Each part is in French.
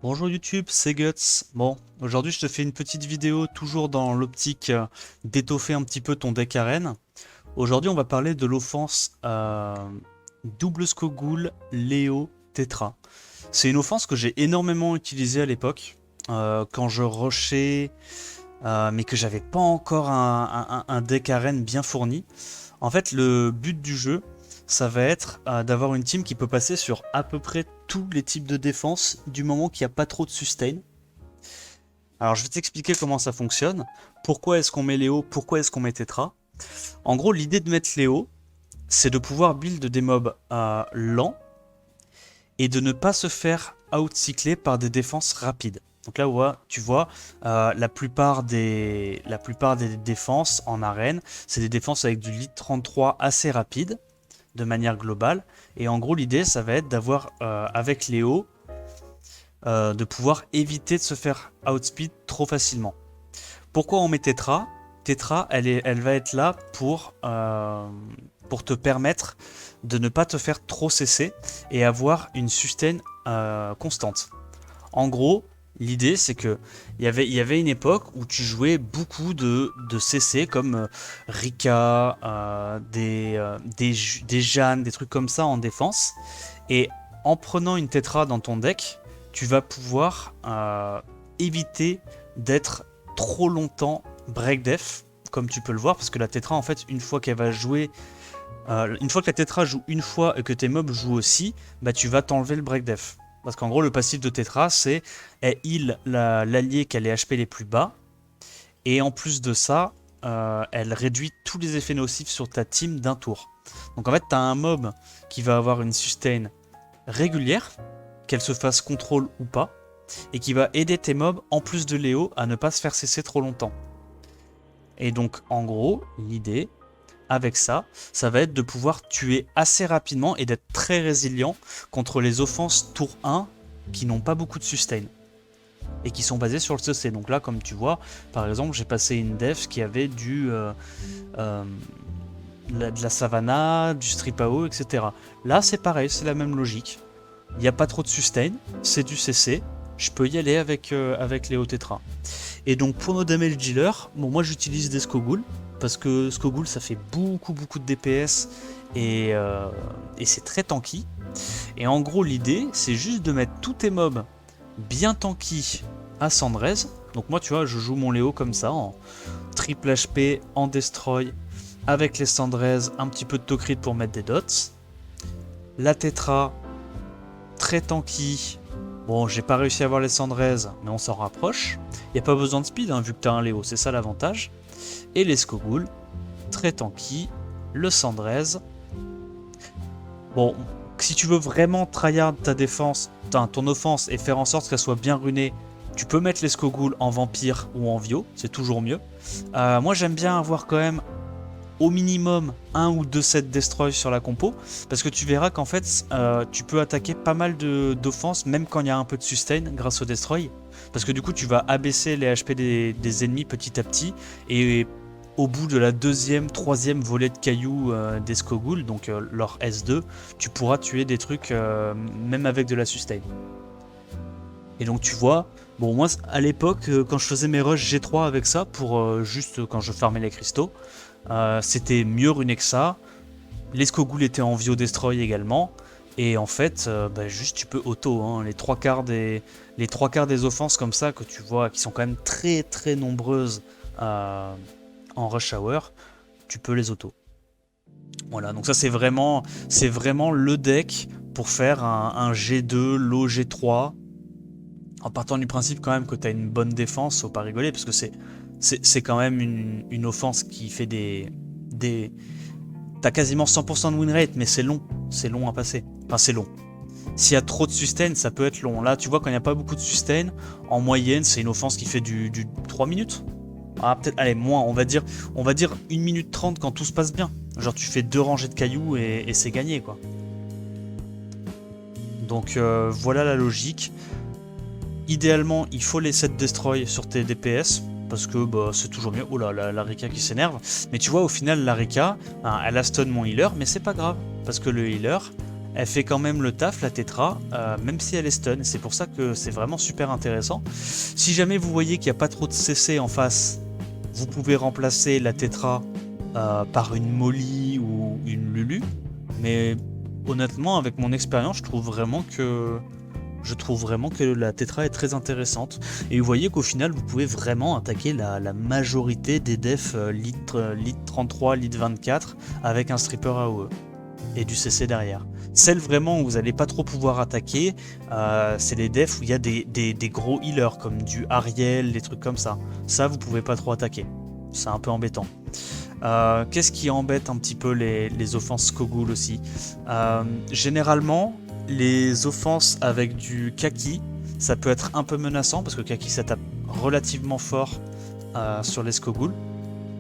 Bonjour YouTube, c'est Guts. Bon, aujourd'hui je te fais une petite vidéo toujours dans l'optique d'étoffer un petit peu ton deck arène. Aujourd'hui on va parler de l'offense double Skogul Léo Tetra. C'est une offense que j'ai énormément utilisée à l'époque quand je rushais mais que j'avais pas encore un deck arène bien fourni. En fait, le but du jeu, ça va être d'avoir une team qui peut passer sur à peu près tous les types de défense du moment qu'il n'y a pas trop de sustain. Alors, je vais t'expliquer comment ça fonctionne. Pourquoi est-ce qu'on met Léo? Pourquoi est-ce qu'on met Tetra? En gros, l'idée de mettre Léo, c'est de pouvoir build des mobs lents et de ne pas se faire outcycler par des défenses rapides. Donc là, tu vois, la plupart des défenses en arène, c'est des défenses avec du lead 33 assez rapide, de manière globale. Et en gros, l'idée, ça va être d'avoir, avec Léo, de pouvoir éviter de se faire outspeed trop facilement. Pourquoi on met Tetra? Tetra, elle va être là pour te permettre de ne pas te faire trop cesser et avoir une sustain constante. En gros, l'idée c'est que il y avait une époque où tu jouais beaucoup de CC comme Rika, des Jeanne, des trucs comme ça en défense. Et en prenant une Tetra dans ton deck, tu vas pouvoir éviter d'être trop longtemps break def, comme tu peux le voir, parce que la Tetra, en fait, une fois qu'elle va jouer, une fois que la Tetra joue une fois et que tes mobs jouent aussi, bah tu vas t'enlever le break def. Parce qu'en gros, le passif de Tetra, c'est elle heal l'allié qui a les HP les plus bas, et en plus de ça, elle réduit tous les effets nocifs sur ta team d'un tour. Donc en fait, tu as un mob qui va avoir une sustain régulière, qu'elle se fasse contrôle ou pas, et qui va aider tes mobs, en plus de Léo, à ne pas se faire cesser trop longtemps. Et donc, en gros, l'idée avec ça, ça va être de pouvoir tuer assez rapidement et d'être très résilient contre les offenses tour 1 qui n'ont pas beaucoup de sustain et qui sont basées sur le CC. Donc là, comme tu vois, par exemple, j'ai passé une def qui avait euh, de la Savannah, du Strip AO, etc. Là, c'est pareil, c'est la même logique. Il n'y a pas trop de sustain, c'est du CC. Je peux y aller avec Léo Tetra. Et donc pour nos damage dealers, bon, moi j'utilise des Skogul, parce que Skogul ça fait beaucoup de DPS et c'est très tanky. Et en gros l'idée c'est juste de mettre tous tes mobs bien tanky à Sandrez. Donc moi tu vois je joue mon Léo comme ça en triple HP, en destroy, avec les Sandrez, un petit peu de Tokrit pour mettre des dots. La Tetra, très tanky. Bon, j'ai pas réussi à avoir les Sandrez, mais on s'en rapproche. Il n'y a pas besoin de speed, hein, vu que tu as un Léo, c'est ça l'avantage. Et les Skogul, très tanky. Le Sandrez. Bon, si tu veux vraiment tryhard ta défense, ton offense, et faire en sorte qu'elle soit bien runée, tu peux mettre les Skogul en vampire ou en Vio, c'est toujours mieux. Moi j'aime bien avoir quand même au minimum un ou deux sets destroy sur la compo, parce que tu verras qu'en fait tu peux attaquer pas mal d'offenses même quand il y a un peu de sustain grâce au destroy, parce que du coup tu vas abaisser les HP des ennemis petit à petit, et au bout de la deuxième, troisième volée de cailloux des Skogul, donc leur S2, tu pourras tuer des trucs même avec de la sustain. Et donc tu vois, bon moi à l'époque quand je faisais mes rushs G3 avec ça, pour juste quand je farmais les cristaux, c'était mieux runé que ça. Les Skogul étaient en Vio Destroy également. Et en fait, bah, juste tu peux auto. Hein. Les trois quarts des offenses comme ça que tu vois, qui sont quand même très nombreuses en Rush Hour, tu peux les auto. Voilà, donc ça c'est vraiment le deck pour faire un G2, low G3. En partant du principe quand même que tu as une bonne défense, faut pas rigoler, parce que c'est quand même une offense qui fait des... T'as quasiment 100% de win rate, mais c'est long à passer. Enfin, c'est long. S'il y a trop de sustain, ça peut être long. Là, tu vois, quand il n'y a pas beaucoup de sustain, en moyenne, c'est une offense qui fait du 3 minutes. Ah, peut-être, allez, moins, on va dire 1 minute 30 quand tout se passe bien. Genre, tu fais deux rangées de cailloux et c'est gagné, quoi. Donc, voilà la logique. Idéalement, il faut les 7 destroy sur tes DPS, parce que bah, c'est toujours mieux. Oh là, la Rika qui s'énerve. Mais tu vois, au final, la Rika, hein, elle a stun mon healer, mais c'est pas grave. Parce que le healer, elle fait quand même le taf, la Tetra, même si elle est stun. C'est pour ça que c'est vraiment super intéressant. Si jamais vous voyez qu'il n'y a pas trop de CC en face, vous pouvez remplacer la Tetra par une Molly ou une Lulu. Mais honnêtement, avec mon expérience, je trouve vraiment que la Tetra est très intéressante. Et vous voyez qu'au final, vous pouvez vraiment attaquer la majorité des defs lead 33, lead 24 avec un stripper AOE et du CC derrière. Celles vraiment où vous n'allez pas trop pouvoir attaquer, c'est les defs où il y a des gros healers comme du Ariel, des trucs comme ça. Ça, vous pouvez pas trop attaquer. C'est un peu embêtant. Qu'est-ce qui embête un petit peu les offenses Skogul aussi? Généralement, les offenses avec du Kaki, ça peut être un peu menaçant parce que Kaki ça tape relativement fort sur les Skogul.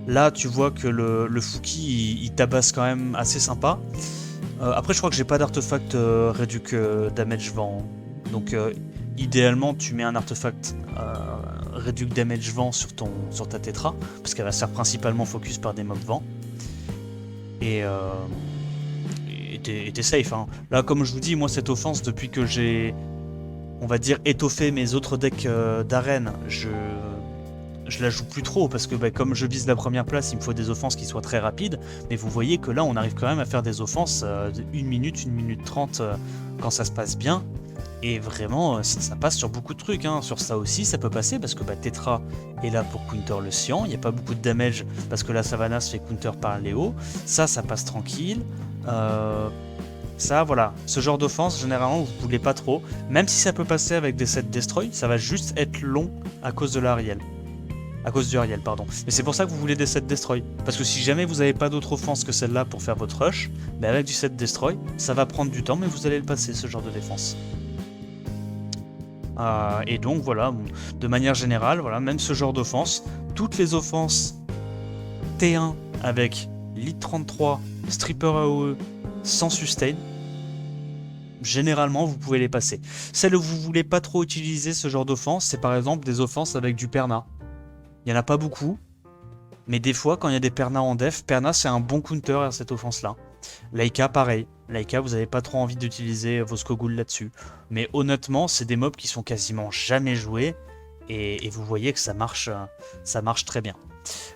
Là, tu vois que le Fouki il tabasse quand même assez sympa. Après, je crois que j'ai pas d'artefact réduc damage vent. Donc, idéalement, tu mets un artefact réduc damage vent sur ta Tetra parce qu'elle va se faire principalement focus par des mobs vent. Et t'es safe. Hein. Là, comme je vous dis, moi, cette offense, depuis que j'ai, on va dire, étoffé mes autres decks d'arène, je la joue plus trop parce que comme je vise la première place, il me faut des offenses qui soient très rapides. Mais vous voyez que là, on arrive quand même à faire des offenses de 1 minute 30 quand ça se passe bien. Et vraiment, ça passe sur beaucoup de trucs. Hein. Sur ça aussi, ça peut passer parce que Tetra est là pour counter le Cyan. Il n'y a pas beaucoup de damage parce que la Savannah se fait counter par Léo. Ça passe tranquille. Ça, voilà. Ce genre d'offense, généralement, vous ne voulez pas trop. Même si ça peut passer avec des sets Destroy, ça va juste être long à cause de l'Ariel. À cause du Ariel, pardon. Mais c'est pour ça que vous voulez des sets Destroy. Parce que si jamais vous n'avez pas d'autre offense que celle-là pour faire votre rush, avec du set Destroy, ça va prendre du temps, mais vous allez le passer, ce genre de défense. Et donc voilà, de manière générale, voilà, même ce genre d'offense, toutes les offenses T1 avec lead 33, stripper AOE, sans sustain, généralement vous pouvez les passer. Celles où vous voulez pas trop utiliser ce genre d'offense, c'est par exemple des offenses avec du Perna. Il n'y en a pas beaucoup, mais des fois quand il y a des Perna en def, Perna c'est un bon counter à cette offense là. Laika pareil, Laika vous n'avez pas trop envie d'utiliser vos Skogul là-dessus. Mais honnêtement c'est des mobs qui sont quasiment jamais joués et vous voyez que ça marche très bien.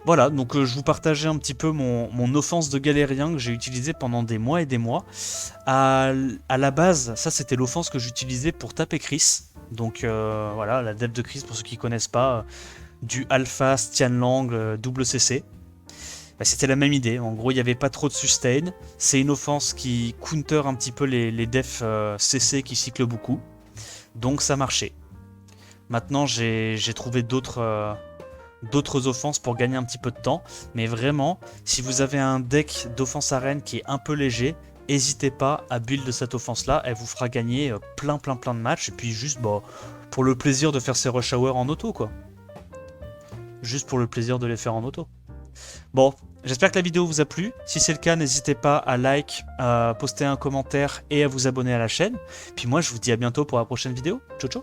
Voilà, donc je vous partageais un petit peu mon offense de galérien que j'ai utilisé pendant des mois et des mois. À la base, ça c'était l'offense que j'utilisais pour taper Chris. Donc voilà, la def de Chris pour ceux qui connaissent pas, du Alpha, Stianlang, double CC. C'était la même idée, en gros il n'y avait pas trop de sustain, c'est une offense qui counter un petit peu les defs CC qui cyclent beaucoup, donc ça marchait. Maintenant j'ai trouvé d'autres offenses pour gagner un petit peu de temps, mais vraiment, si vous avez un deck d'offense arène qui est un peu léger, n'hésitez pas à build cette offense là, elle vous fera gagner plein de matchs, et puis juste pour le plaisir de faire ces rush hour en auto quoi. Juste pour le plaisir de les faire en auto. Bon, j'espère que la vidéo vous a plu. Si c'est le cas, n'hésitez pas à like, à poster un commentaire et à vous abonner à la chaîne. Puis moi, je vous dis à bientôt pour la prochaine vidéo. Ciao, ciao.